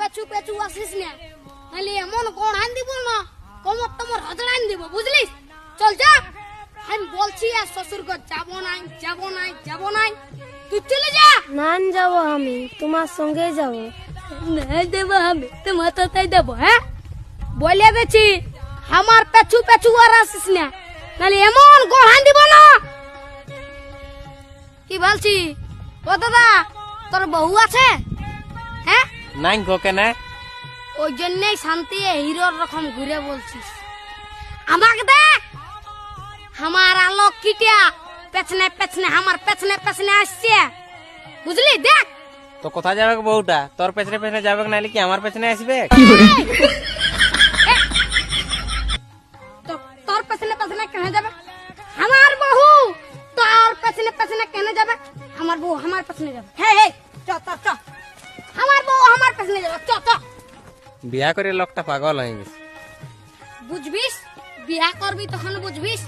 পেছু পেছু আসিস না, নাহলে এমন গড়ান দিব না কোমর তোমার হজড়ান দিব, বুঝলিস? চল যা, আমি বলছি আর শ্বশুর ঘর যাবো নাই যাবো নাই যাবো নাই, তুই চলে যা। না যাব, আমি তোমার সঙ্গে যাব। নাই দেবো আমি তোমার তাই দেবো, হ্যাঁ বলে দিচ্ছি, আমার পেছু পেছু আর আসিস না, নাহলে এমন গড়ান দিব না। কি বলছি ও দাদা, তোর বউ আছে? হ্যাঁ নাই গো কেন? ওই জন্যই শান্তি হিরোর রকম ঘুরে বলছিস। আমাকে দেখ, আমার আলোক কিটিয়া পেছনে পেছনে আমার পেছনে পেছনে আসছে, বুঝলি? দেখ তো কোথায় যাবে গো বউটা? তোর পেছনে পেছনে যাবে নাহলে কি আমার পেছনে আসবে? তোর পেছনে পেছনে কেন যাবে? আমার বউ তোর পেছনে পেছনে কেন যাবে? আমার বউ আমার পেছনে যাবে। হে হে চ চ চ, আমার বউ আমার পেছনে যাবে, চ চ। বিয়া করে লোকটা পাগল হয়ে গেছে। বুঝবিস, বিয়া করবি তখন বুঝবিস।